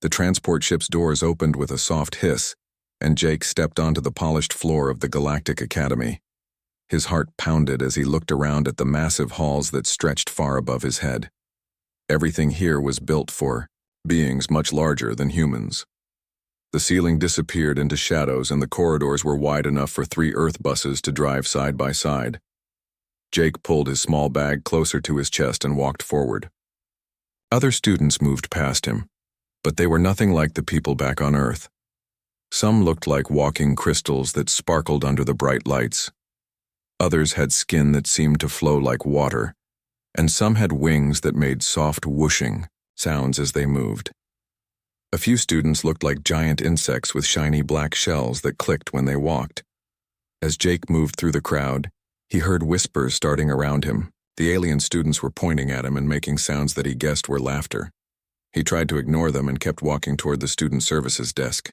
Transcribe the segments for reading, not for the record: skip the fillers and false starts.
The transport ship's doors opened with a soft hiss, and Jake stepped onto the polished floor of the Galactic Academy. His heart pounded as he looked around at the massive halls that stretched far above his head. Everything here was built for beings much larger than humans. The ceiling disappeared into shadows and the corridors were wide enough for 3 Earth buses to drive side by side. Jake pulled his small bag closer to his chest and walked forward. Other students moved past him, but they were nothing like the people back on Earth. Some looked like walking crystals that sparkled under the bright lights. Others had skin that seemed to flow like water, and some had wings that made soft whooshing sounds as they moved. A few students looked like giant insects with shiny black shells that clicked when they walked. As Jake moved through the crowd, he heard whispers starting around him. The alien students were pointing at him and making sounds that he guessed were laughter. He tried to ignore them and kept walking toward the student services desk.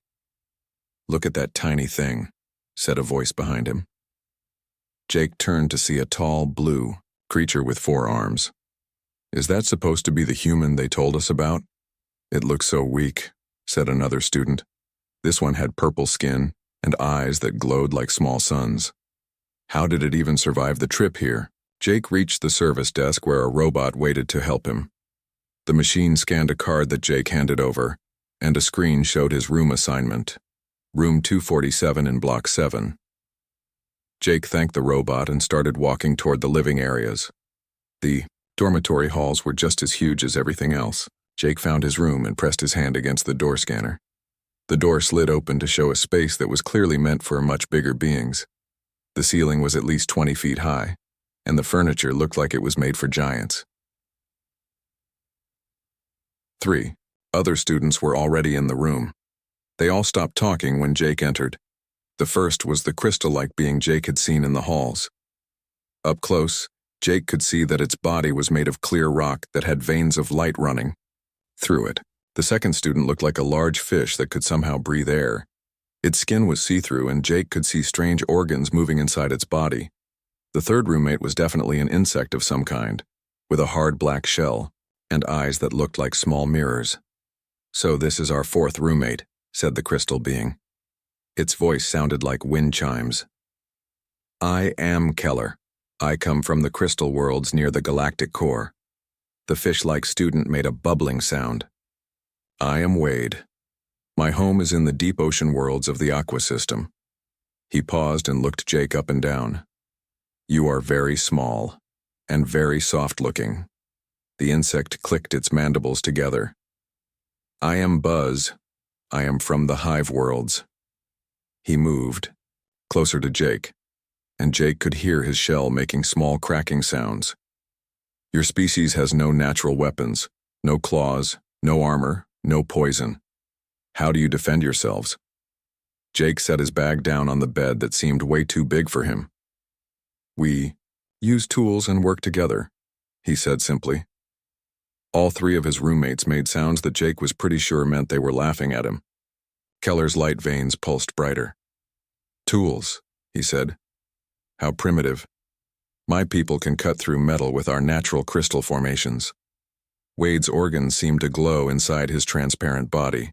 "Look at that tiny thing," said a voice behind him. Jake turned to see a tall, blue creature with 4 arms. "Is that supposed to be the human they told us about?" "It looks so weak," said another student. This one had purple skin and eyes that glowed like small suns. How did it even survive the trip here? Jake reached the service desk where a robot waited to help him. The machine scanned a card that Jake handed over, and a screen showed his room assignment. Room 247 in Block 7. Jake thanked the robot and started walking toward the living areas. The dormitory halls were just as huge as everything else. Jake found his room and pressed his hand against the door scanner. The door slid open to show a space that was clearly meant for much bigger beings. The ceiling was at least 20 feet high, and the furniture looked like it was made for giants. 3 other students were already in the room. They all stopped talking when Jake entered. The first was the crystal-like being Jake had seen in the halls. Up close, Jake could see that its body was made of clear rock that had veins of light running through it. The second student looked like a large fish that could somehow breathe air. Its skin was see-through and Jake could see strange organs moving inside its body. The third roommate was definitely an insect of some kind, with a hard black shell and eyes that looked like small mirrors. "So this is our 4th roommate," said the crystal being. Its voice sounded like wind chimes. "I am Keller. I come from the crystal worlds near the galactic core." The fish-like student made a bubbling sound. "I am Wade. My home is in the deep ocean worlds of the Aqua system." He paused and looked Jake up and down. "You are very small and very soft-looking." The insect clicked its mandibles together. "I am Buzz. I am from the hive worlds." He moved, closer to Jake, and Jake could hear his shell making small cracking sounds. "Your species has no natural weapons, no claws, no armor, no poison. How do you defend yourselves?" Jake set his bag down on the bed that seemed way too big for him. "We use tools and work together," he said simply. All 3 of his roommates made sounds that Jake was pretty sure meant they were laughing at him. Keller's light veins pulsed brighter. "Tools," he said. "How primitive. My people can cut through metal with our natural crystal formations." Wade's organs seemed to glow inside his transparent body.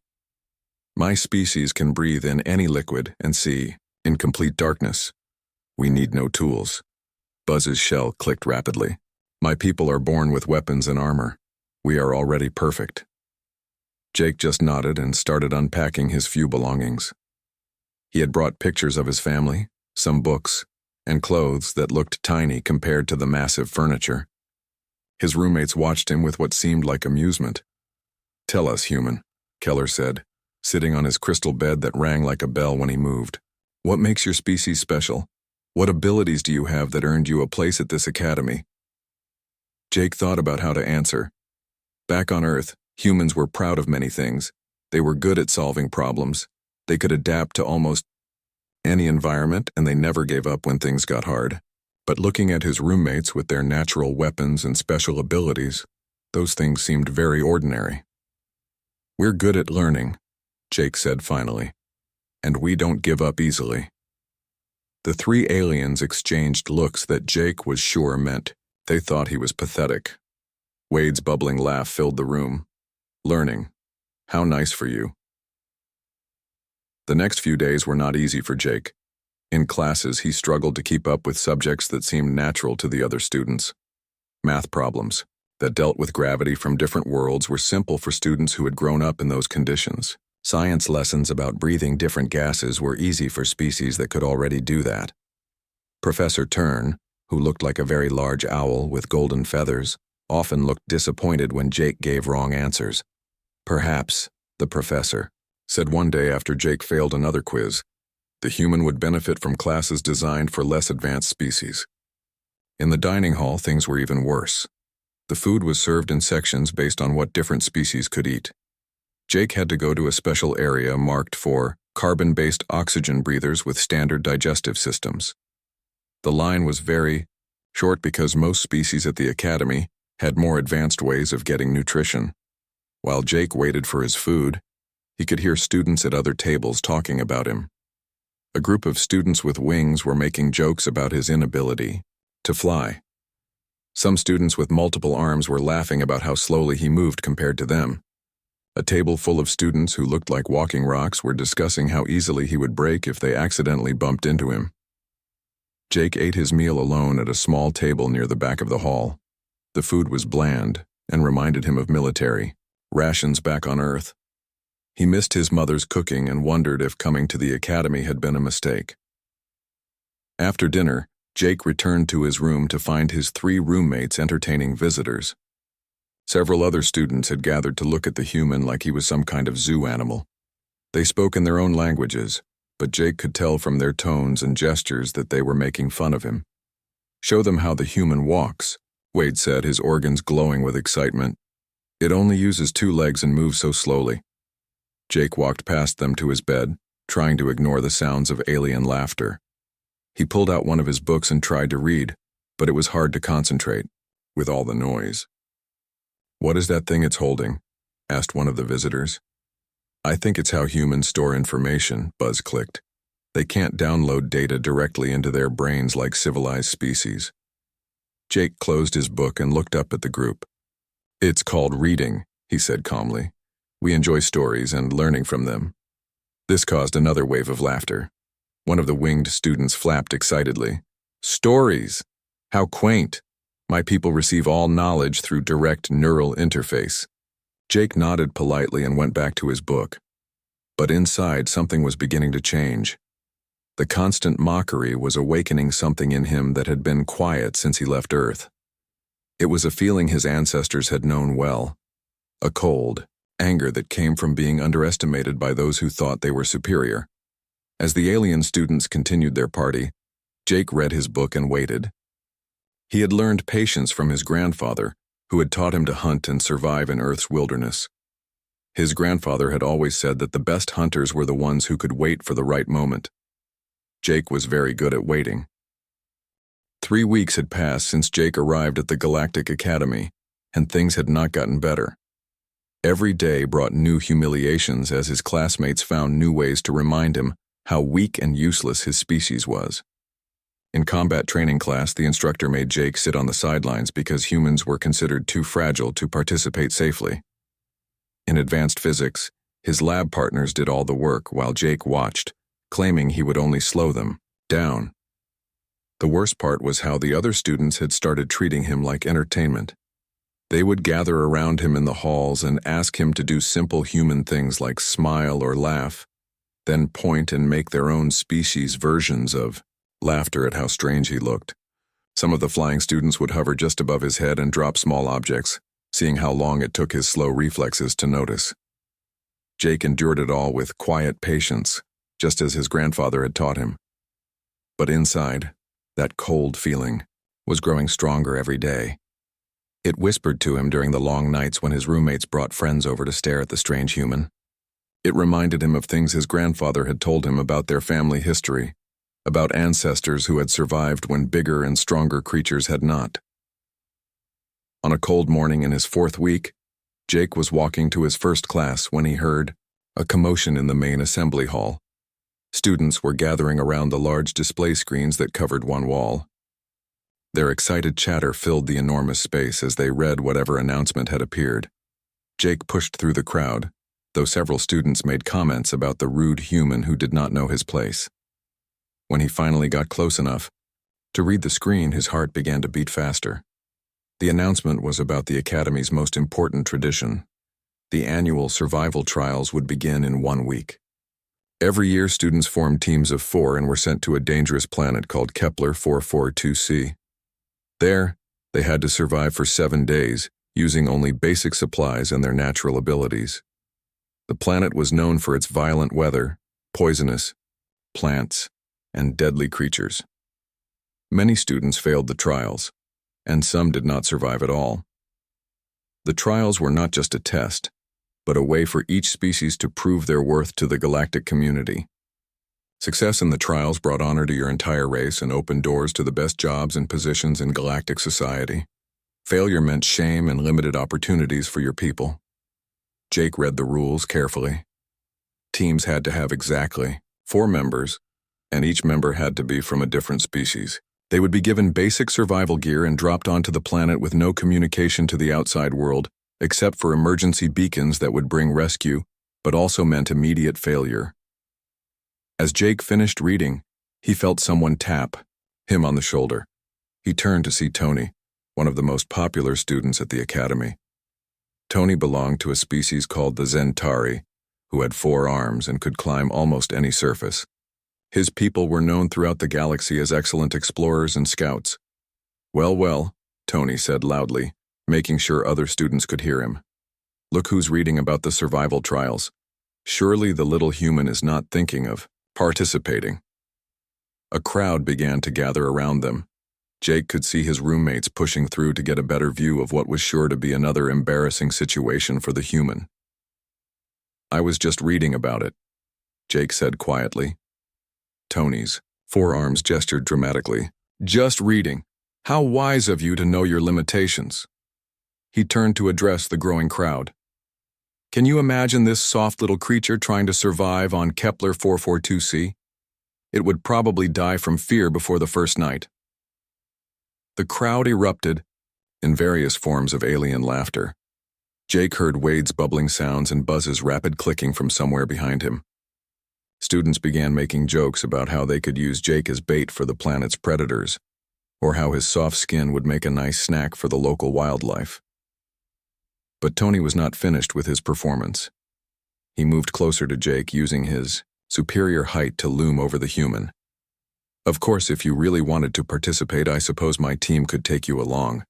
"My species can breathe in any liquid and see in complete darkness. We need no tools." Buzz's shell clicked rapidly. "My people are born with weapons and armor. We are already perfect." Jake just nodded and started unpacking his few belongings. He had brought pictures of his family, some books, and clothes that looked tiny compared to the massive furniture. His roommates watched him with what seemed like amusement. "Tell us, human," Keller said, sitting on his crystal bed that rang like a bell when he moved. "What makes your species special? What abilities do you have that earned you a place at this academy?" Jake thought about how to answer. Back on Earth, humans were proud of many things. They were good at solving problems. They could adapt to almost any environment, and they never gave up when things got hard. But looking at his roommates with their natural weapons and special abilities, those things seemed very ordinary. "We're good at learning," Jake said finally, "and we don't give up easily." The 3 aliens exchanged looks that Jake was sure meant they thought he was pathetic. Wade's bubbling laugh filled the room. "Learning. How nice for you. The next few days were not easy for Jake. In classes, he struggled to keep up with subjects that seemed natural to the other students. Math problems that dealt with gravity from different worlds were simple for students who had grown up in those conditions. Science lessons about breathing different gases were easy for species that could already do that. Professor Turn, who looked like a very large owl with golden feathers, often looked disappointed when Jake gave wrong answers. Perhaps, the professor said one day after Jake failed another quiz, the human would benefit from classes designed for less advanced species. In the dining hall, things were even worse. The food was served in sections based on what different species could eat. Jake had to go to a special area marked for carbon-based oxygen breathers with standard digestive systems. The line was very short because most species at the academy had more advanced ways of getting nutrition. While Jake waited for his food, he could hear students at other tables talking about him. A group of students with wings were making jokes about his inability to fly. Some students with multiple arms were laughing about how slowly he moved compared to them. A table full of students who looked like walking rocks were discussing how easily he would break if they accidentally bumped into him. Jake ate his meal alone at a small table near the back of the hall. The food was bland and reminded him of military rations back on Earth. He missed his mother's cooking and wondered if coming to the academy had been a mistake. After dinner, Jake returned to his room to find his 3 roommates entertaining visitors. Several other students had gathered to look at the human like he was some kind of zoo animal. They spoke in their own languages, but Jake could tell from their tones and gestures that they were making fun of him. "Show them how the human walks," Wade said, his organs glowing with excitement. "It only uses 2 legs and moves so slowly." Jake walked past them to his bed, trying to ignore the sounds of alien laughter. He pulled out one of his books and tried to read, but it was hard to concentrate with all the noise. "What is that thing it's holding?" asked one of the visitors. "I think it's how humans store information," Buzz clicked. "They can't download data directly into their brains like civilized species." Jake closed his book and looked up at the group. "It's called reading," he said calmly. "We enjoy stories and learning from them." This caused another wave of laughter. One of the winged students flapped excitedly. "Stories! How quaint! My people receive all knowledge through direct neural interface." Jake nodded politely and went back to his book. But inside, something was beginning to change. The constant mockery was awakening something in him that had been quiet since he left Earth. It was a feeling his ancestors had known well. A cold anger that came from being underestimated by those who thought they were superior. As the alien students continued their party, Jake read his book and waited. He had learned patience from his grandfather, who had taught him to hunt and survive in Earth's wilderness. His grandfather had always said that the best hunters were the ones who could wait for the right moment. Jake was very good at waiting. 3 weeks had passed since Jake arrived at the Galactic Academy, and things had not gotten better. Every day brought new humiliations as his classmates found new ways to remind him how weak and useless his species was. In combat training class, the instructor made Jake sit on the sidelines because humans were considered too fragile to participate safely. In advanced physics, his lab partners did all the work while Jake watched, claiming he would only slow them down. The worst part was how the other students had started treating him like entertainment. They would gather around him in the halls and ask him to do simple human things like smile or laugh, then point and make their own species versions of laughter at how strange he looked. Some of the flying students would hover just above his head and drop small objects, seeing how long it took his slow reflexes to notice. Jake endured it all with quiet patience, just as his grandfather had taught him. But inside, that cold feeling was growing stronger every day. It whispered to him during the long nights when his roommates brought friends over to stare at the strange human. It reminded him of things his grandfather had told him about their family history, about ancestors who had survived when bigger and stronger creatures had not. On a cold morning in his 4th week, Jake was walking to his first class when he heard a commotion in the main assembly hall. Students were gathering around the large display screens that covered one wall. Their excited chatter filled the enormous space as they read whatever announcement had appeared. Jake pushed through the crowd, though several students made comments about the rude human who did not know his place. When he finally got close enough to read the screen, his heart began to beat faster. The announcement was about the Academy's most important tradition. The annual survival trials would begin in 1 week. Every year, students formed teams of 4 and were sent to a dangerous planet called Kepler 442c. There, they had to survive for 7 days, using only basic supplies and their natural abilities. The planet was known for its violent weather, poisonous plants, and deadly creatures. Many students failed the trials, and some did not survive at all. The trials were not just a test, but a way for each species to prove their worth to the galactic community. Success in the trials brought honor to your entire race and opened doors to the best jobs and positions in galactic society. Failure meant shame and limited opportunities for your people. Jake read the rules carefully. Teams had to have exactly 4 members, and each member had to be from a different species. They would be given basic survival gear and dropped onto the planet with no communication to the outside world, except for emergency beacons that would bring rescue, but also meant immediate failure. As Jake finished reading, he felt someone tap him on the shoulder. He turned to see Tony, one of the most popular students at the Academy. Tony belonged to a species called the Zentari, who had 4 arms and could climb almost any surface. His people were known throughout the galaxy as excellent explorers and scouts. Well, Tony said loudly, making sure other students could hear him. Look who's reading about the survival trials. Surely the little human is not thinking of participating. A crowd began to gather around them. Jake could see his roommates pushing through to get a better view of what was sure to be another embarrassing situation for the human. I was just reading about it, Jake said quietly. Tony's forearms gestured dramatically. Just reading. How wise of you to know your limitations. He turned to address the growing crowd. Can you imagine this soft little creature trying to survive on Kepler 442c? It would probably die from fear before the first night. The crowd erupted in various forms of alien laughter. Jake heard Wade's bubbling sounds and Buzz's rapid clicking from somewhere behind him. Students began making jokes about how they could use Jake as bait for the planet's predators, or how his soft skin would make a nice snack for the local wildlife. But Tony was not finished with his performance. He moved closer to Jake, using his superior height to loom over the human. Of course, if you really wanted to participate, I suppose my team could take you along.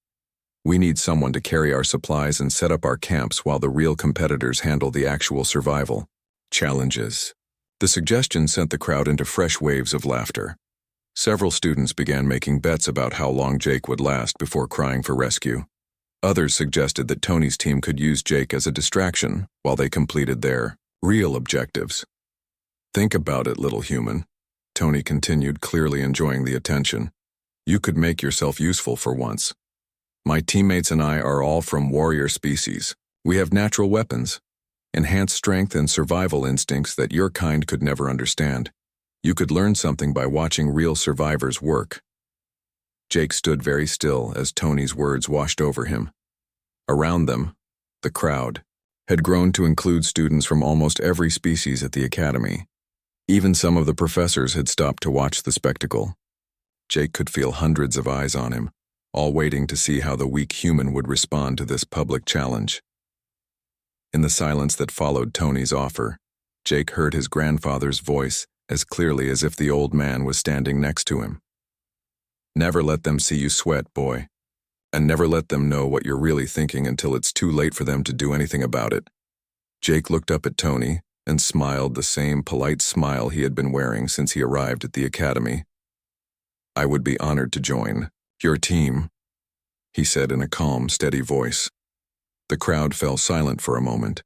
We need someone to carry our supplies and set up our camps while the real competitors handle the actual survival challenges. The suggestion sent the crowd into fresh waves of laughter. Several students began making bets about how long Jake would last before crying for rescue. Others suggested that Tony's team could use Jake as a distraction while they completed their real objectives. Think about it, little human, Tony continued, clearly enjoying the attention. You could make yourself useful for once. My teammates and I are all from warrior species. We have natural weapons, enhanced strength and survival instincts that your kind could never understand. You could learn something by watching real survivors work. Jake stood very still as Tony's words washed over him. Around them, the crowd had grown to include students from almost every species at the Academy. Even some of the professors had stopped to watch the spectacle. Jake could feel hundreds of eyes on him, all waiting to see how the weak human would respond to this public challenge. In the silence that followed Tony's offer, Jake heard his grandfather's voice as clearly as if the old man was standing next to him. Never let them see you sweat, boy, and never let them know what you're really thinking until it's too late for them to do anything about it. Jake looked up at Tony and smiled the same polite smile he had been wearing since he arrived at the Academy. I would be honored to join your team, he said in a calm, steady voice. The crowd fell silent for a moment,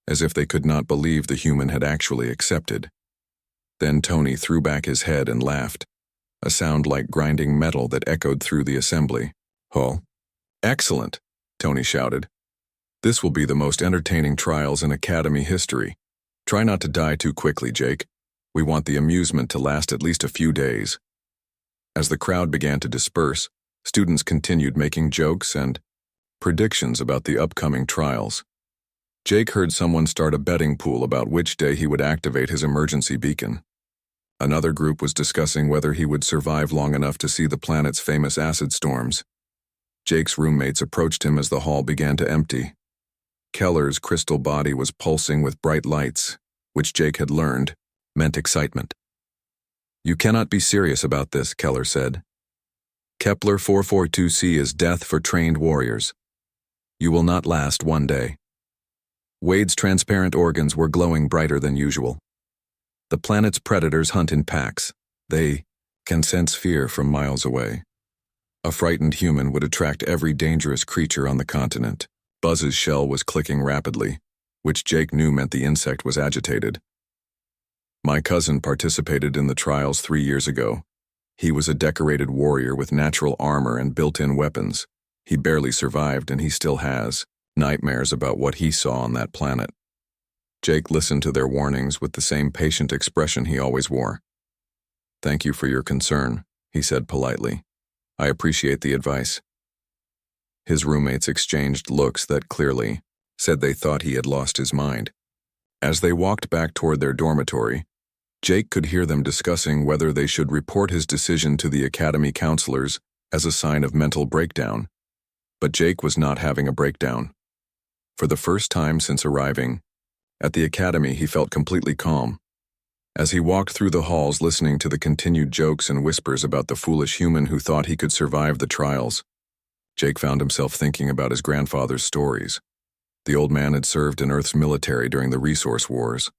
as if they could not believe the human had actually accepted. Then Tony threw back his head and laughed, a sound like grinding metal that echoed through the assembly. Oh, excellent, Tony shouted. This will be the most entertaining trials in Academy history. Try not to die too quickly, Jake. We want the amusement to last at least a few days. As the crowd began to disperse, students continued making jokes and predictions about the upcoming trials. Jake heard someone start a betting pool about which day he would activate his emergency beacon. Another group was discussing whether he would survive long enough to see the planet's famous acid storms. Jake's roommates approached him as the hall began to empty. Keller's crystal body was pulsing with bright lights, which Jake had learned meant excitement. "You cannot be serious about this," Keller said. "Kepler 442c is death for trained warriors. You will not last one day." Wade's transparent organs were glowing brighter than usual. The planet's predators hunt in packs. They can sense fear from miles away. A frightened human would attract every dangerous creature on the continent. Buzz's shell was clicking rapidly, which Jake knew meant the insect was agitated. "My cousin participated in the trials 3 years ago. He was a decorated warrior with natural armor and built-in weapons. He barely survived, and he still has nightmares about what he saw on that planet." Jake listened to their warnings with the same patient expression he always wore. "Thank you for your concern," he said politely. "I appreciate the advice." His roommates exchanged looks that clearly said they thought he had lost his mind. As they walked back toward their dormitory, Jake could hear them discussing whether they should report his decision to the academy counselors as a sign of mental breakdown. But Jake was not having a breakdown. For the first time since arriving at the academy, he felt completely calm. As he walked through the halls listening to the continued jokes and whispers about the foolish human who thought he could survive the trials, Jake found himself thinking about his grandfather's stories. The old man had served in Earth's military during the resource wars,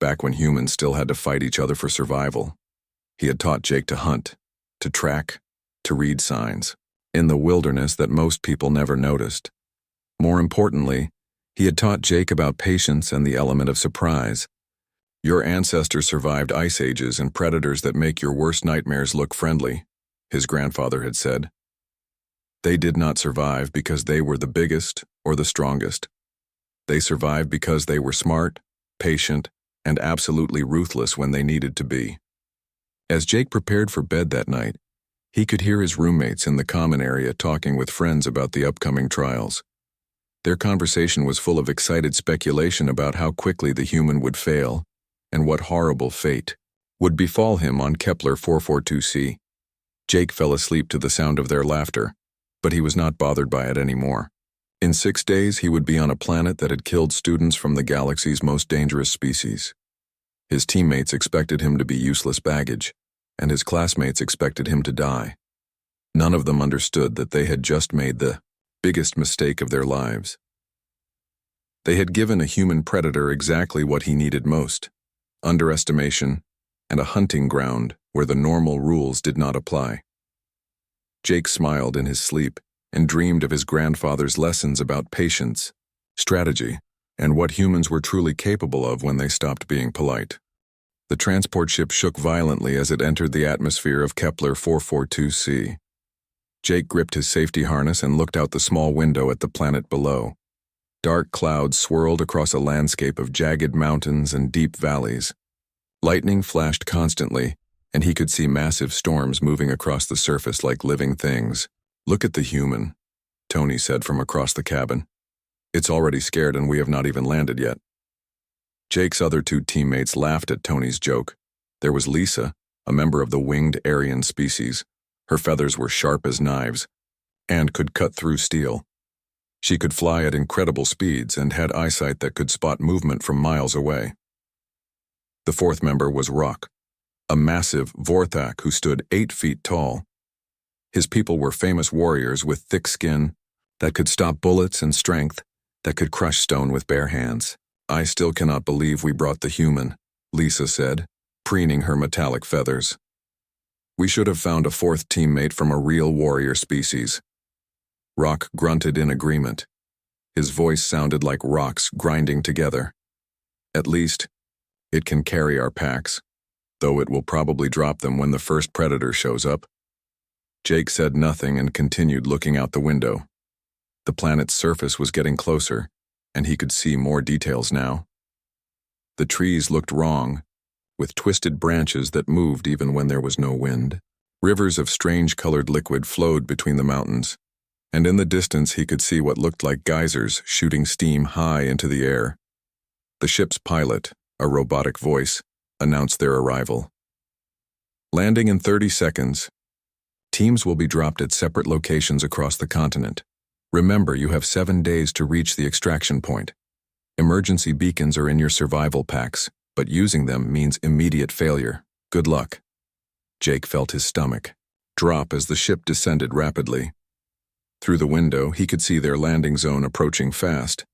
back when humans still had to fight each other for survival. He had taught Jake to hunt, to track, to read signs, in the wilderness that most people never noticed. More importantly, he had taught Jake about patience and the element of surprise. "Your ancestors survived ice ages and predators that make your worst nightmares look friendly," his grandfather had said. "They did not survive because they were the biggest or the strongest. They survived because they were smart, patient, and absolutely ruthless when they needed to be." As Jake prepared for bed that night, he could hear his roommates in the common area talking with friends about the upcoming trials. Their conversation was full of excited speculation about how quickly the human would fail and what horrible fate would befall him on Kepler 442c. Jake fell asleep to the sound of their laughter, but he was not bothered by it anymore. In 6 days, he would be on a planet that had killed students from the galaxy's most dangerous species. His teammates expected him to be useless baggage, and his classmates expected him to die. None of them understood that they had just made the biggest mistake of their lives. They had given a human predator exactly what he needed most: underestimation and a hunting ground where the normal rules did not apply. Jake smiled in his sleep and dreamed of his grandfather's lessons about patience, strategy, and what humans were truly capable of when they stopped being polite. The transport ship shook violently as it entered the atmosphere of Kepler 442c. Jake gripped his safety harness and looked out the small window at the planet below. Dark clouds swirled across a landscape of jagged mountains and deep valleys. Lightning flashed constantly, and he could see massive storms moving across the surface like living things. "Look at the human," Tony said from across the cabin. "It's already scared and we have not even landed yet." Jake's other 2 teammates laughed at Tony's joke. There was Lisa, a member of the winged Aryan species. Her feathers were sharp as knives and could cut through steel. She could fly at incredible speeds and had eyesight that could spot movement from miles away. The 4th member was Rock, a massive Vorthak who stood 8 feet tall. His people were famous warriors with thick skin that could stop bullets and strength that could crush stone with bare hands. "I still cannot believe we brought the human," Lisa said, preening her metallic feathers. "We should have found a 4th teammate from a real warrior species." Rock grunted in agreement. His voice sounded like rocks grinding together. "At least, it can carry our packs, though it will probably drop them when the first predator shows up." Jake said nothing and continued looking out the window. The planet's surface was getting closer, and he could see more details now. The trees looked wrong, with twisted branches that moved even when there was no wind. Rivers of strange-colored liquid flowed between the mountains, and in the distance he could see what looked like geysers shooting steam high into the air. The ship's pilot, a robotic voice, announced their arrival. Landing in 30 seconds. Teams will be dropped at separate locations across the continent. Remember, you have 7 days to reach the extraction point. Emergency beacons are in your survival packs, but using them means immediate failure. Good luck. Jake felt his stomach drop as the ship descended rapidly. Through the window, he could see their landing zone approaching fast.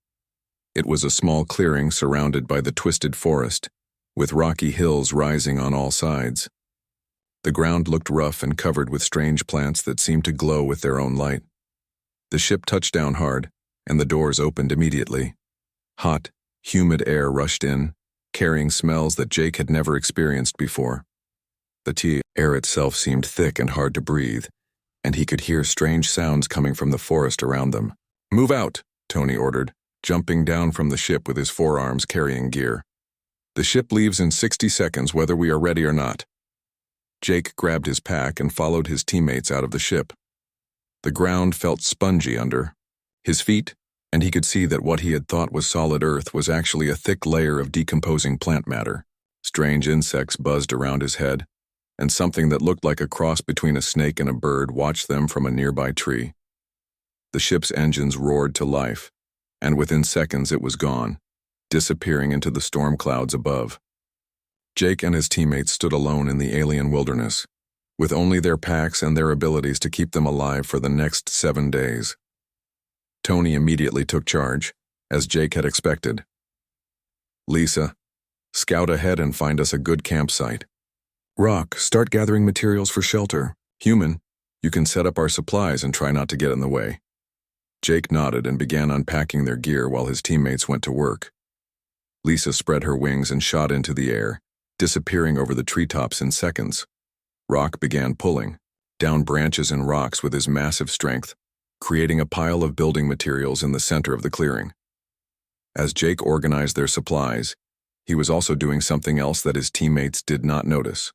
It was a small clearing surrounded by the twisted forest, with rocky hills rising on all sides. The ground looked rough and covered with strange plants that seemed to glow with their own light. The ship touched down hard, and the doors opened immediately. Hot, humid air rushed in, carrying smells that Jake had never experienced before. The air itself seemed thick and hard to breathe, and he could hear strange sounds coming from the forest around them. "Move out," Tony ordered, jumping down from the ship with his forearms carrying gear. "The ship leaves in 60 seconds whether we are ready or not." Jake grabbed his pack and followed his teammates out of the ship. The ground felt spongy under his feet, and he could see that what he had thought was solid earth was actually a thick layer of decomposing plant matter. Strange insects buzzed around his head, and something that looked like a cross between a snake and a bird watched them from a nearby tree. The ship's engines roared to life, and within seconds it was gone, disappearing into the storm clouds above. Jake and his teammates stood alone in the alien wilderness, with only their packs and their abilities to keep them alive for the next 7 days. Tony immediately took charge, as Jake had expected. "Lisa, scout ahead and find us a good campsite. Rock, start gathering materials for shelter. Human, you can set up our supplies and try not to get in the way." Jake nodded and began unpacking their gear while his teammates went to work. Lisa spread her wings and shot into the air, disappearing over the treetops in seconds. Rock began pulling down branches and rocks with his massive strength, creating a pile of building materials in the center of the clearing. As Jake organized their supplies, he was also doing something else that his teammates did not notice.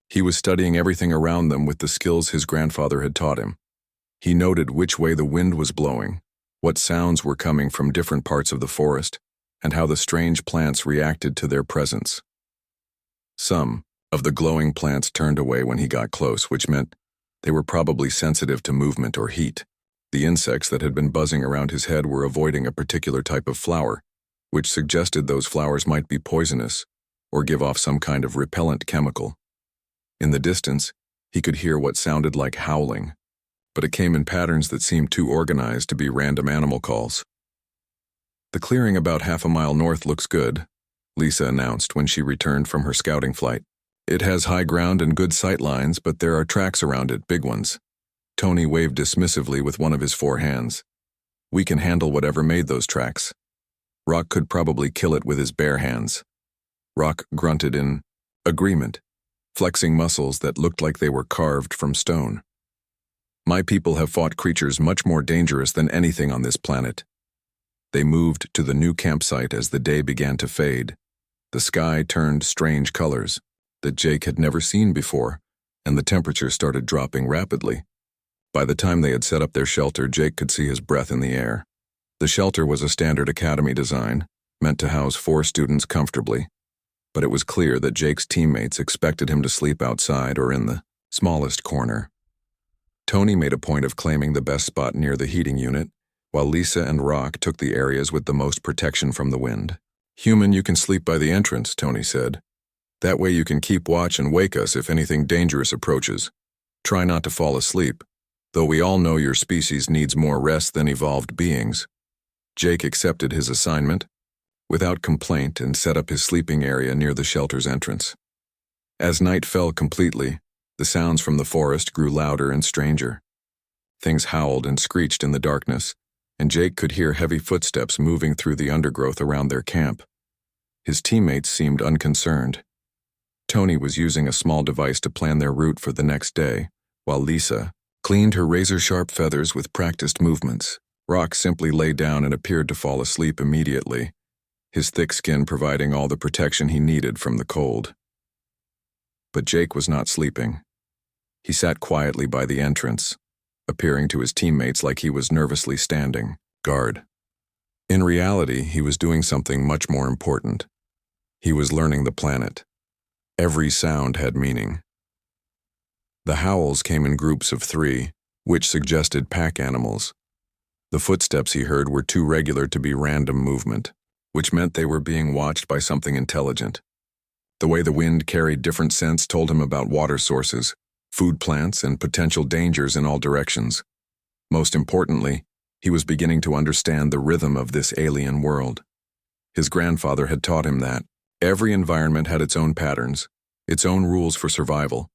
He was studying everything around them with the skills his grandfather had taught him. He noted which way the wind was blowing, what sounds were coming from different parts of the forest, and how the strange plants reacted to their presence. Some of the glowing plants turned away when he got close, which meant they were probably sensitive to movement or heat. The insects that had been buzzing around his head were avoiding a particular type of flower, which suggested those flowers might be poisonous or give off some kind of repellent chemical. In the distance, he could hear what sounded like howling, but it came in patterns that seemed too organized to be random animal calls. "The clearing about half a mile north looks good," Lisa announced when she returned from her scouting flight. "It has high ground and good sight lines, but there are tracks around it, big ones." Tony waved dismissively with one of his 4 hands. "We can handle whatever made those tracks. Rock could probably kill it with his bare hands." Rock grunted in agreement, flexing muscles that looked like they were carved from stone. "My people have fought creatures much more dangerous than anything on this planet." They moved to the new campsite as the day began to fade. The sky turned strange colors that Jake had never seen before, and the temperature started dropping rapidly. By the time they had set up their shelter, Jake could see his breath in the air. The shelter was a standard academy design, meant to house 4 students comfortably, but it was clear that Jake's teammates expected him to sleep outside or in the smallest corner. Tony made a point of claiming the best spot near the heating unit, while Lisa and Rock took the areas with the most protection from the wind. "Human, you can sleep by the entrance," Tony said. "That way you can keep watch and wake us if anything dangerous approaches. Try not to fall asleep, though we all know your species needs more rest than evolved beings." Jake accepted his assignment without complaint and set up his sleeping area near the shelter's entrance. As night fell completely, the sounds from the forest grew louder and stranger. Things howled and screeched in the darkness, and Jake could hear heavy footsteps moving through the undergrowth around their camp. His teammates seemed unconcerned. Tony was using a small device to plan their route for the next day, while Lisa cleaned her razor-sharp feathers with practiced movements. Rock simply lay down and appeared to fall asleep immediately, his thick skin providing all the protection he needed from the cold. But Jake was not sleeping. He sat quietly by the entrance, appearing to his teammates like he was nervously standing guard. In reality, he was doing something much more important. He was learning the planet. Every sound had meaning. The howls came in groups of 3, which suggested pack animals. The footsteps he heard were too regular to be random movement, which meant they were being watched by something intelligent. The way the wind carried different scents told him about water sources, food plants, and potential dangers in all directions. Most importantly, he was beginning to understand the rhythm of this alien world. His grandfather had taught him that every environment had its own patterns, its own rules for survival.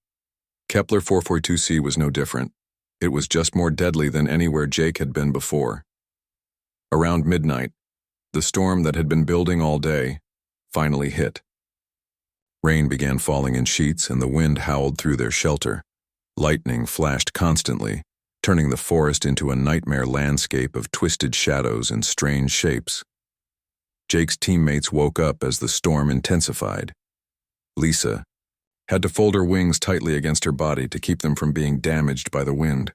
Kepler 442c was no different. It was just more deadly than anywhere Jake had been before. Around midnight, the storm that had been building all day finally hit. Rain began falling in sheets and the wind howled through their shelter. Lightning flashed constantly, turning the forest into a nightmare landscape of twisted shadows and strange shapes. Jake's teammates woke up as the storm intensified. Lisa had to fold her wings tightly against her body to keep them from being damaged by the wind.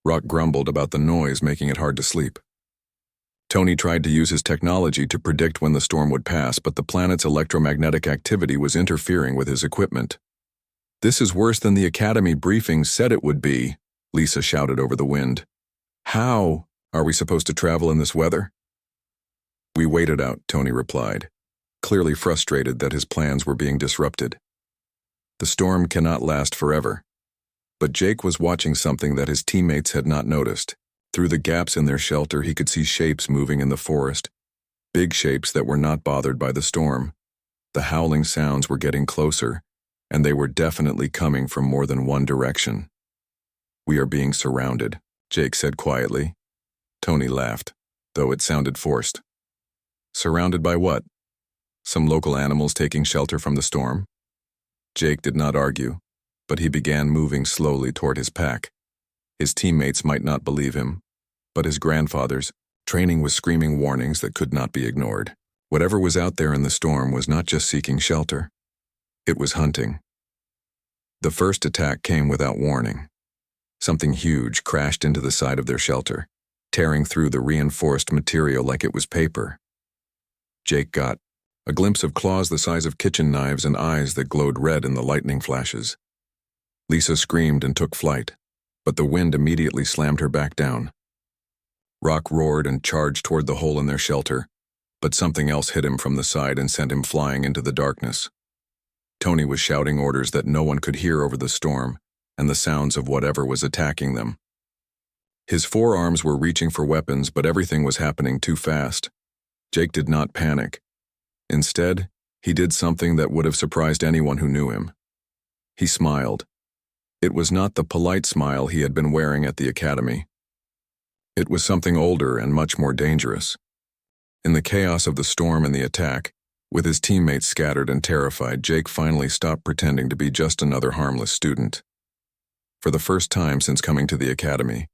Rock grumbled about the noise, making it hard to sleep. Tony tried to use his technology to predict when the storm would pass, but the planet's electromagnetic activity was interfering with his equipment. "This is worse than the Academy briefing said it would be," Lisa shouted over the wind. "How are we supposed to travel in this weather?" "We waited out," Tony replied, clearly frustrated that his plans were being disrupted. The storm cannot last forever. But Jake was watching something that his teammates had not noticed. Through the gaps in their shelter, he could see shapes moving in the forest, big shapes that were not bothered by the storm. The howling sounds were getting closer, and they were definitely coming from more than one direction. "We are being surrounded," Jake said quietly. Tony laughed, though it sounded forced. "Surrounded by what? Some local animals taking shelter from the storm?" Jake did not argue, but he began moving slowly toward his pack. His teammates might not believe him, but his grandfather's training was screaming warnings that could not be ignored. Whatever was out there in the storm was not just seeking shelter. It was hunting. The first attack came without warning. Something huge crashed into the side of their shelter, tearing through the reinforced material like it was paper. Jake got a glimpse of claws the size of kitchen knives and eyes that glowed red in the lightning flashes. Lisa screamed and took flight, but the wind immediately slammed her back down. Rock roared and charged toward the hole in their shelter, but something else hit him from the side and sent him flying into the darkness. Tony was shouting orders that no one could hear over the storm and the sounds of whatever was attacking them. His forearms were reaching for weapons, but everything was happening too fast. Jake did not panic. Instead, he did something that would have surprised anyone who knew him. He smiled. It was not the polite smile he had been wearing at the academy. It was something older and much more dangerous. In the chaos of the storm and the attack, with his teammates scattered and terrified, Jake finally stopped pretending to be just another harmless student. For the first time since coming to the academy,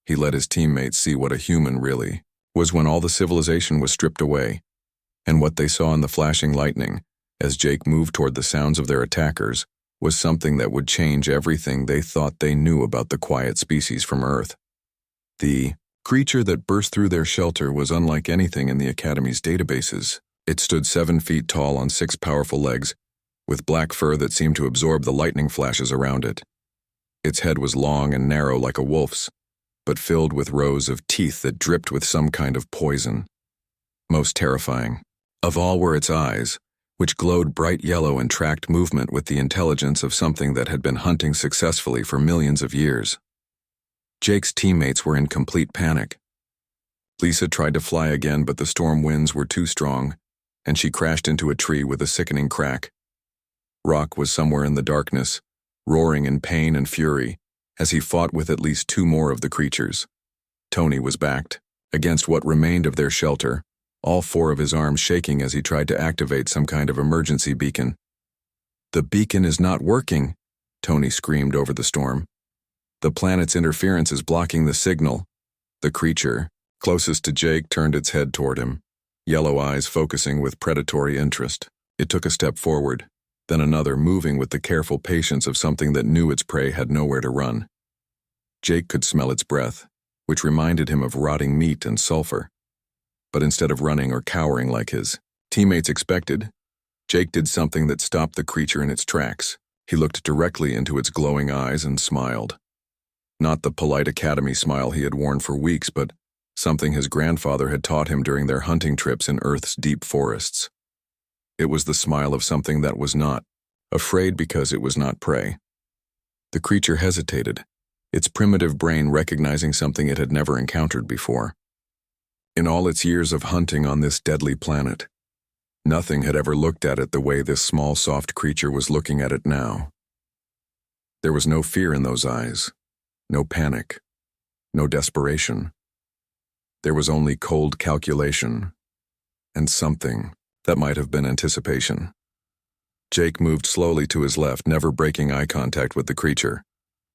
he let his teammates see what a human really was when all the civilization was stripped away, and what they saw in the flashing lightning, as Jake moved toward the sounds of their attackers, was something that would change everything they thought they knew about the quiet species from Earth. The creature that burst through their shelter was unlike anything in the Academy's databases. It stood 7 feet tall on 6 powerful legs, with black fur that seemed to absorb the lightning flashes around it. Its head was long and narrow like a wolf's, but filled with rows of teeth that dripped with some kind of poison. Most terrifying of all were its eyes, which glowed bright yellow and tracked movement with the intelligence of something that had been hunting successfully for millions of years. Jake's teammates were in complete panic. Lisa tried to fly again, but the storm winds were too strong, and she crashed into a tree with a sickening crack. Rock was somewhere in the darkness, roaring in pain and fury, as he fought with at least 2 more of the creatures. Tony was backed against what remained of their shelter, all 4 of his arms shaking as he tried to activate some kind of emergency beacon. "The beacon is not working," Tony screamed over the storm. "The planet's interference is blocking the signal." The creature, closest to Jake, turned its head toward him, yellow eyes focusing with predatory interest. It took a step forward, then another, moving with the careful patience of something that knew its prey had nowhere to run. Jake could smell its breath, which reminded him of rotting meat and sulfur. but instead of running or cowering like his teammates expected, Jake did something that stopped the creature in its tracks. He looked directly into its glowing eyes and smiled. Not the polite academy smile he had worn for weeks, but something his grandfather had taught him during their hunting trips in Earth's deep forests. It was the smile of something that was not afraid because it was not prey. The creature hesitated, its primitive brain recognizing something it had never encountered before. In all its years of hunting on this deadly planet, nothing had ever looked at it the way this small, soft creature was looking at it now. There was no fear in those eyes, no panic, no desperation. There was only cold calculation, and something that might have been anticipation. Jake moved slowly to his left, never breaking eye contact with the creature.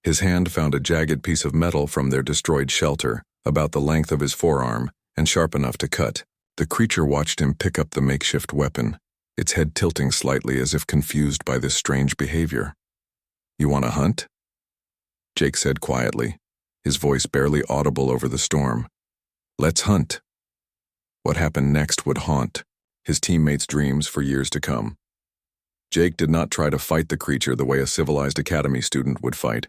His hand found a jagged piece of metal from their destroyed shelter, about the length of his forearm, and sharp enough to cut. The creature watched him pick up the makeshift weapon, its head tilting slightly as if confused by this strange behavior. "You want to hunt?" Jake said quietly, his voice barely audible over the storm. "Let's hunt." What happened next would haunt his teammates' dreams for years to come. Jake did not try to fight the creature the way a civilized academy student would fight.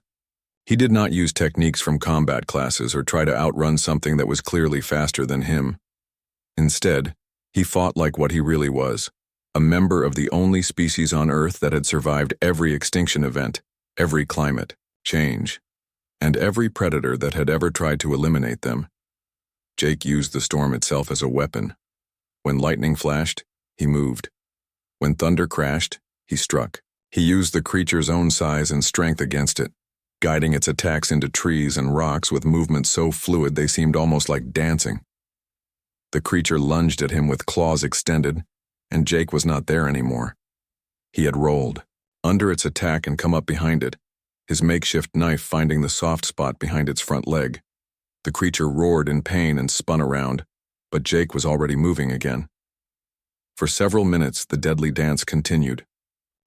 He did not use techniques from combat classes or try to outrun something that was clearly faster than him. Instead, he fought like what he really was, a member of the only species on Earth that had survived every extinction event, every climate change, and every predator that had ever tried to eliminate them. Jake used the storm itself as a weapon. When lightning flashed, he moved. When thunder crashed, he struck. He used the creature's own size and strength against it, guiding its attacks into trees and rocks with movements so fluid they seemed almost like dancing. The creature lunged at him with claws extended, and Jake was not there anymore. He had rolled under its attack and come up behind it, his makeshift knife finding the soft spot behind its front leg. The creature roared in pain and spun around, but Jake was already moving again. For several minutes, the deadly dance continued.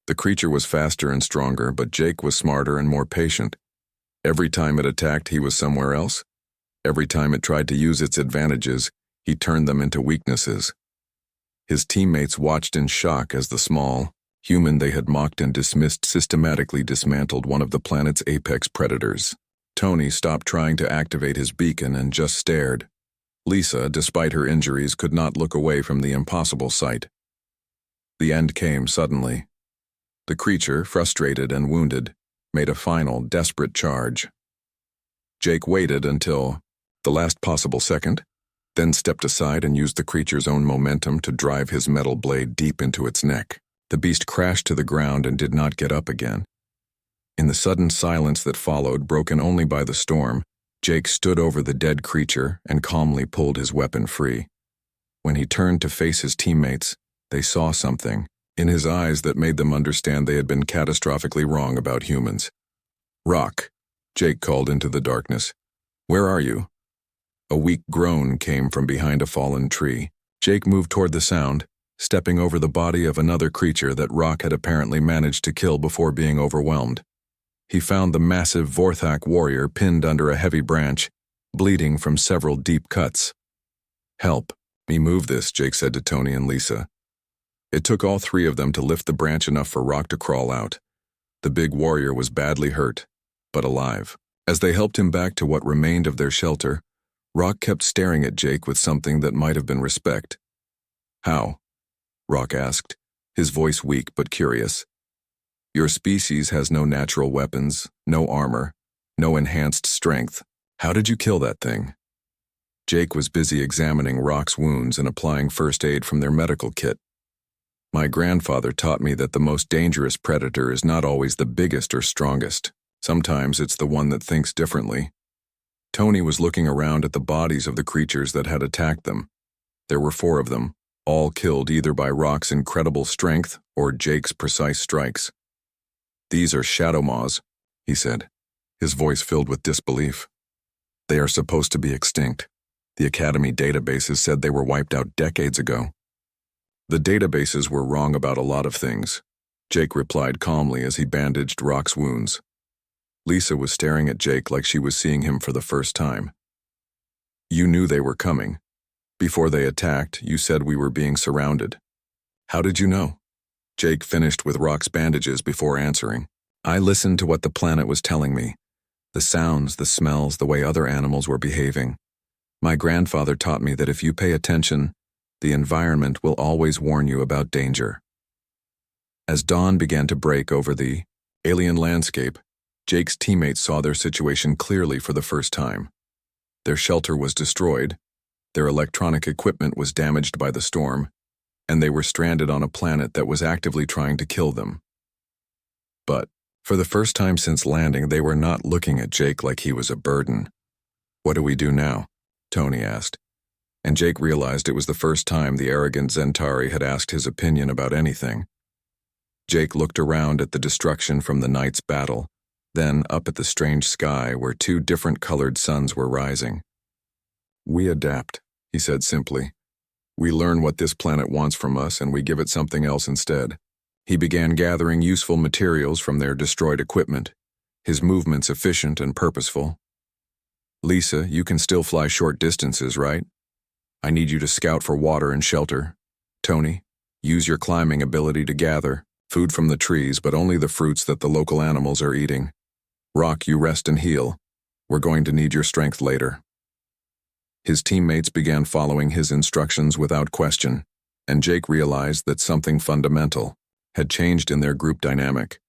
The creature was faster and stronger, but Jake was smarter and more patient. Every time it attacked, he was somewhere else. Every time it tried to use its advantages, he turned them into weaknesses. His teammates watched in shock as the small human they had mocked and dismissed systematically dismantled one of the planet's apex predators. Tony stopped trying to activate his beacon and just stared. Lisa, despite her injuries, could not look away from the impossible sight. The end came suddenly. The creature, frustrated and wounded, made a final, desperate charge. Jake waited until the last possible second, then stepped aside and used the creature's own momentum to drive his metal blade deep into its neck. The beast crashed to the ground and did not get up again. In the sudden silence that followed, broken only by the storm, Jake stood over the dead creature and calmly pulled his weapon free. When he turned to face his teammates, they saw something in his eyes that made them understand they had been catastrophically wrong about humans. "Rock," Jake called into the darkness. "Where are you?" A weak groan came from behind a fallen tree. Jake moved toward the sound, stepping over the body of another creature that Rock had apparently managed to kill before being overwhelmed. He found the massive Vorthak warrior pinned under a heavy branch, bleeding from several deep cuts. "Help me move this," Jake said to Tony and Lisa. It took all three of them to lift the branch enough for Rock to crawl out. The big warrior was badly hurt, but alive. As they helped him back to what remained of their shelter, Rock kept staring at Jake with something that might have been respect. "How?" Rock asked, his voice weak but curious. "Your species has no natural weapons, no armor, no enhanced strength. How did you kill that thing?" Jake was busy examining Rock's wounds and applying first aid from their medical kit. "My grandfather taught me that the most dangerous predator is not always the biggest or strongest. Sometimes it's the one that thinks differently." Tony was looking around at the bodies of the creatures that had attacked them. There were 4 of them, all killed either by Rock's incredible strength or Jake's precise strikes. "These are shadow maws," he said, his voice filled with disbelief. "They are supposed to be extinct. The Academy databases said they were wiped out decades ago." "The databases were wrong about a lot of things," Jake replied calmly as he bandaged Rock's wounds. Lisa was staring at Jake like she was seeing him for the first time. "You knew they were coming. Before they attacked, you said we were being surrounded. How did you know? Jake finished with Rock's bandages before answering. I listened to what the planet was telling me. The sounds, the smells, the way other animals were behaving. My grandfather taught me that if you pay attention, the environment will always warn you about danger. As dawn began to break over the alien landscape, Jake's teammates saw their situation clearly for the first time. Their shelter was destroyed, their electronic equipment was damaged by the storm, and they were stranded on a planet that was actively trying to kill them. But, for the first time since landing, they were not looking at Jake like he was a burden. What do we do now? Tony asked. And Jake realized it was the first time the arrogant Zentari had asked his opinion about anything. Jake looked around at the destruction from the night's battle, then up at the strange sky where two different colored suns were rising. We adapt, he said simply. We learn what this planet wants from us and we give it something else instead. He began gathering useful materials from their destroyed equipment, his movements efficient and purposeful. Lisa, you can still fly short distances, right? I need you to scout for water and shelter. Tony, use your climbing ability to gather food from the trees, but only the fruits that the local animals are eating. Rock, you rest and heal. We're going to need your strength later. His teammates began following his instructions without question, and Jake realized that something fundamental had changed in their group dynamic.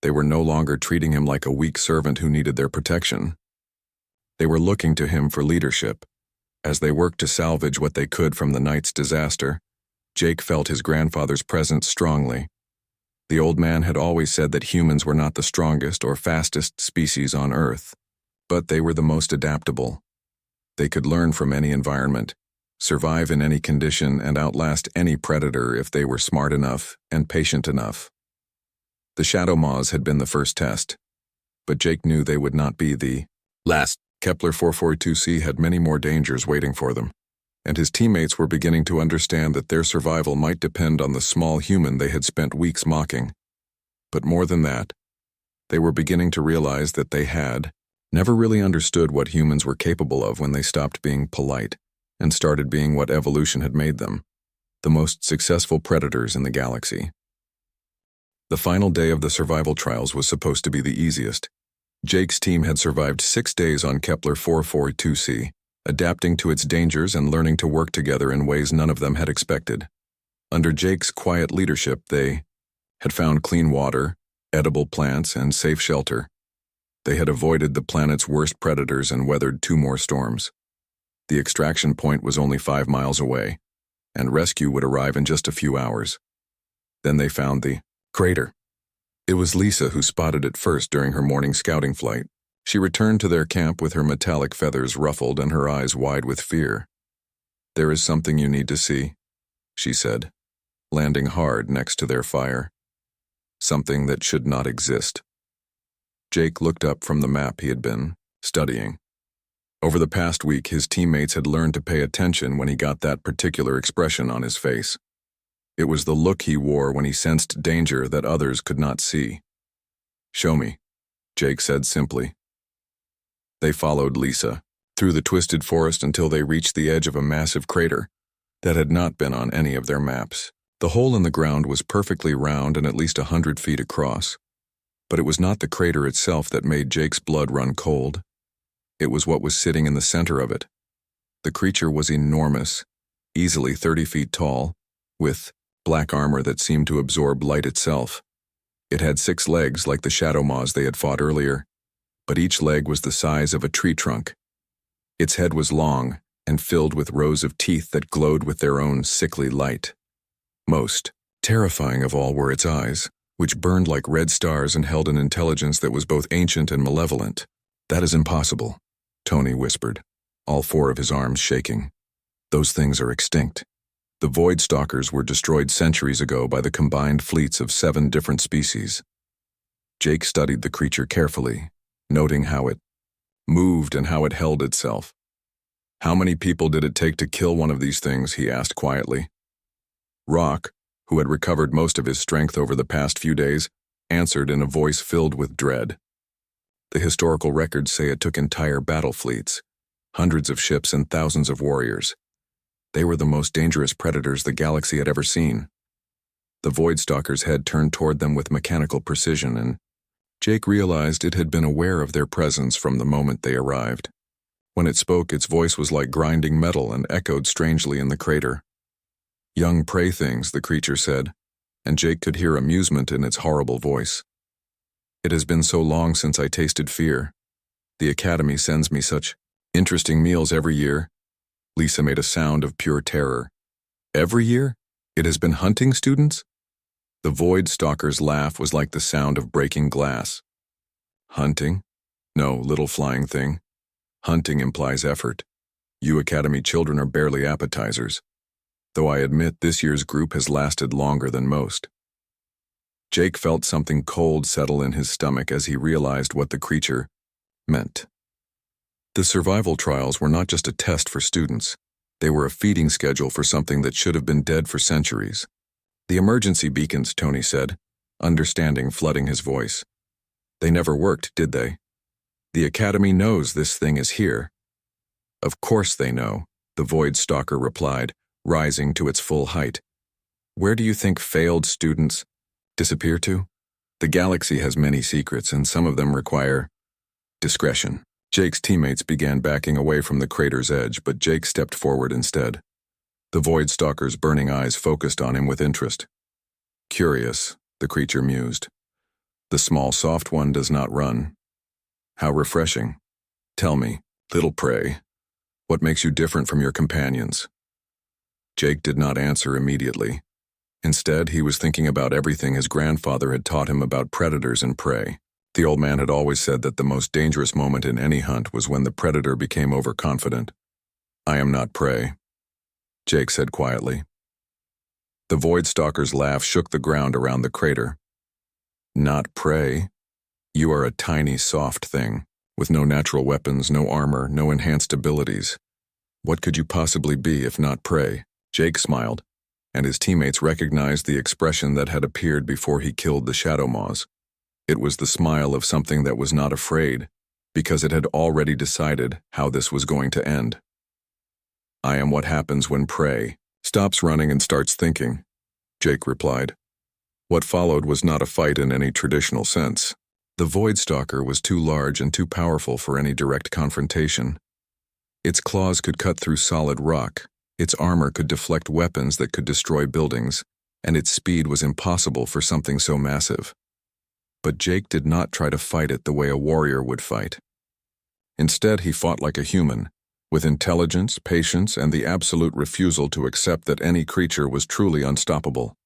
They were no longer treating him like a weak servant who needed their protection. They were looking to him for leadership. As they worked to salvage what they could from the night's disaster, Jake felt his grandfather's presence strongly. The old man had always said that humans were not the strongest or fastest species on Earth, but they were the most adaptable. They could learn from any environment, survive in any condition, and outlast any predator if they were smart enough and patient enough. The Shadow Maws had been the first test, but Jake knew they would not be the last. Kepler 442c had many more dangers waiting for them, and his teammates were beginning to understand that their survival might depend on the small human they had spent weeks mocking. But more than that, they were beginning to realize that they had never really understood what humans were capable of when they stopped being polite and started being what evolution had made them, the most successful predators in the galaxy. The final day of the survival trials was supposed to be the easiest. Jake's team had survived 6 days on Kepler 442c, adapting to its dangers and learning to work together in ways none of them had expected. Under Jake's quiet leadership, they had found clean water, edible plants, and safe shelter. They had avoided the planet's worst predators and weathered 2 more storms. The extraction point was only 5 miles away, and rescue would arrive in just a few hours. Then they found the crater. It was Lisa who spotted it first during her morning scouting flight. She returned to their camp with her metallic feathers ruffled and her eyes wide with fear. There is something you need to see, she said, landing hard next to their fire. Something that should not exist. Jake looked up from the map he had been studying. Over the past week, his teammates had learned to pay attention when he got that particular expression on his face. It was the look he wore when he sensed danger that others could not see. Show me, Jake said simply. They followed Lisa through the twisted forest until they reached the edge of a massive crater that had not been on any of their maps. The hole in the ground was perfectly round and at least 100 feet across. But it was not the crater itself that made Jake's blood run cold. It was what was sitting in the center of it. The creature was enormous, easily 30 feet tall, with black armor that seemed to absorb light itself. It had 6 legs like the Shadow Maws they had fought earlier, but each leg was the size of a tree trunk. Its head was long and filled with rows of teeth that glowed with their own sickly light. Most terrifying of all were its eyes, which burned like red stars and held an intelligence that was both ancient and malevolent. That is impossible, Tony whispered, all 4 of his arms shaking. Those things are extinct. The Void Stalkers were destroyed centuries ago by the combined fleets of 7 different species. Jake studied the creature carefully, noting how it moved and how it held itself. How many people did it take to kill one of these things, he asked quietly. Rock, who had recovered most of his strength over the past few days, answered in a voice filled with dread. The historical records say it took entire battle fleets, hundreds of ships and thousands of warriors. They were the most dangerous predators the galaxy had ever seen. The Void Stalker's head turned toward them with mechanical precision, and Jake realized it had been aware of their presence from the moment they arrived. When it spoke, its voice was like grinding metal and echoed strangely in the crater. "Young prey things," the creature said, and Jake could hear amusement in its horrible voice. "It has been so long since I tasted fear. The Academy sends me such interesting meals every year." Lisa made a sound of pure terror. "Every year? It has been hunting students?" The Void Stalker's laugh was like the sound of breaking glass. "Hunting? No, little flying thing. Hunting implies effort. You Academy children are barely appetizers. Though I admit this year's group has lasted longer than most." Jake felt something cold settle in his stomach as he realized what the creature meant. The survival trials were not just a test for students. They were a feeding schedule for something that should have been dead for centuries. "The emergency beacons," Tony said, understanding flooding his voice. "They never worked, did they? The Academy knows this thing is here." "Of course they know," the Void Stalker replied, rising to its full height. "Where do you think failed students disappear to? The galaxy has many secrets, and some of them require discretion." Jake's teammates began backing away from the crater's edge, but Jake stepped forward instead. The Void Stalker's burning eyes focused on him with interest. "Curious," the creature mused. "The small, soft one does not run. How refreshing. Tell me, little prey, what makes you different from your companions?" Jake did not answer immediately. Instead, he was thinking about everything his grandfather had taught him about predators and prey. The old man had always said that the most dangerous moment in any hunt was when the predator became overconfident. "I am not prey," Jake said quietly. The Void Stalker's laugh shook the ground around the crater. "Not prey? You are a tiny, soft thing, with no natural weapons, no armor, no enhanced abilities. What could you possibly be if not prey?" Jake smiled, and his teammates recognized the expression that had appeared before he killed the Shadow Maws. It was the smile of something that was not afraid, because it had already decided how this was going to end. "I am what happens when prey stops running and starts thinking," Jake replied. What followed was not a fight in any traditional sense. The Void Stalker was too large and too powerful for any direct confrontation. Its claws could cut through solid rock, its armor could deflect weapons that could destroy buildings, and its speed was impossible for something so massive. But Jake did not try to fight it the way a warrior would fight. Instead, he fought like a human, with intelligence, patience, and the absolute refusal to accept that any creature was truly unstoppable.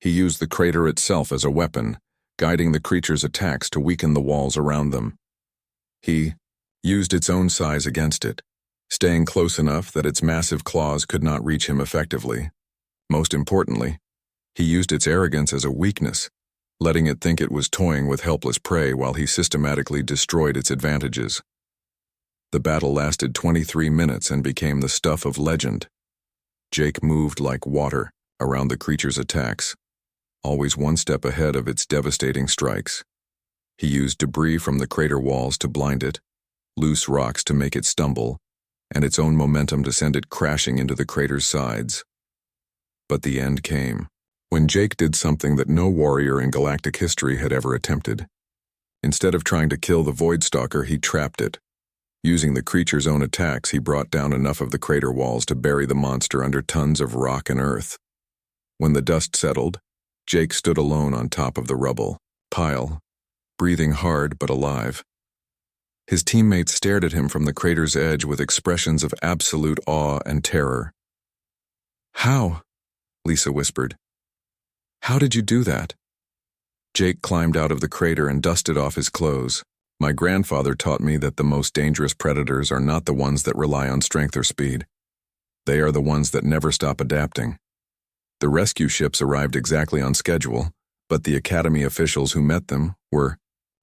He used the crater itself as a weapon, guiding the creature's attacks to weaken the walls around them. He used its own size against it, staying close enough that its massive claws could not reach him effectively. Most importantly, he used its arrogance as a weakness, letting it think it was toying with helpless prey while he systematically destroyed its advantages. The battle lasted 23 minutes and became the stuff of legend. Jake moved like water around the creature's attacks, always one step ahead of its devastating strikes. He used debris from the crater walls to blind it, loose rocks to make it stumble, and its own momentum to send it crashing into the crater's sides. But the end came, when Jake did something that no warrior in galactic history had ever attempted. Instead of trying to kill the Void Stalker, he trapped it. Using the creature's own attacks, he brought down enough of the crater walls to bury the monster under tons of rock and earth. When the dust settled, Jake stood alone on top of the rubble pile, breathing hard but alive. His teammates stared at him from the crater's edge with expressions of absolute awe and terror. "How?" Lisa whispered. "How did you do that?" Jake climbed out of the crater and dusted off his clothes. "My grandfather taught me that the most dangerous predators are not the ones that rely on strength or speed. They are the ones that never stop adapting." The rescue ships arrived exactly on schedule, but the Academy officials who met them were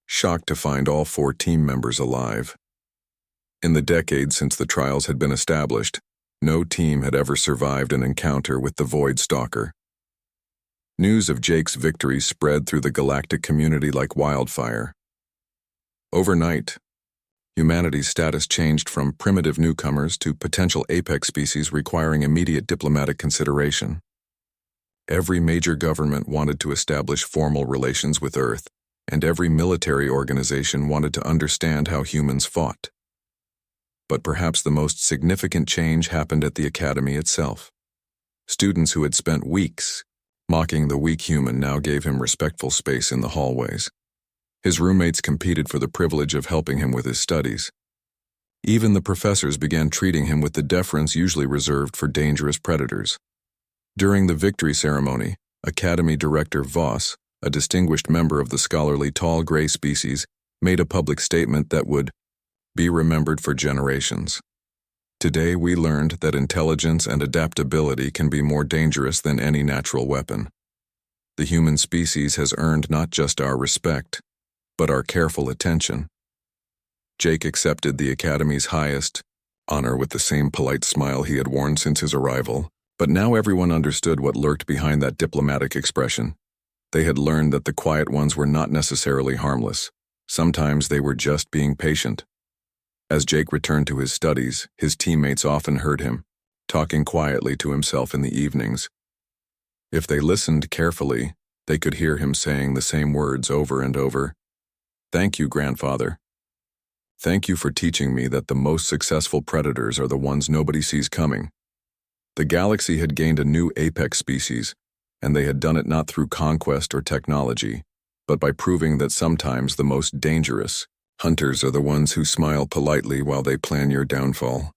shocked to find all 4 team members alive. In the decades since the trials had been established, no team had ever survived an encounter with the Void Stalker. News of Jake's victory spread through the galactic community like wildfire. Overnight, Humanity's status changed from primitive newcomers to potential apex species requiring immediate diplomatic consideration. Every major government wanted to establish formal relations with Earth, and every military organization wanted to understand how humans fought. But perhaps the most significant change happened at the Academy itself. Students who had spent weeks mocking the weak human now gave him respectful space in the hallways. His roommates competed for the privilege of helping him with his studies. Even the professors began treating him with the deference usually reserved for dangerous predators. During the victory ceremony, Academy Director Voss, a distinguished member of the scholarly tall gray species, made a public statement that would be remembered for generations. Today we learned that intelligence and adaptability can be more dangerous than any natural weapon. The human species has earned not just our respect, but our careful attention. Jake accepted the Academy's highest honor with the same polite smile he had worn since his arrival, but now everyone understood what lurked behind that diplomatic expression. They had learned that the quiet ones were not necessarily harmless. Sometimes they were just being patient. As Jake returned to his studies, his teammates often heard him, talking quietly to himself in the evenings. If they listened carefully, they could hear him saying the same words over and over. "Thank you, grandfather. Thank you for teaching me that the most successful predators are the ones nobody sees coming." The galaxy had gained a new apex species, and they had done it not through conquest or technology, but by proving that sometimes the most dangerous hunters are the ones who smile politely while they plan your downfall.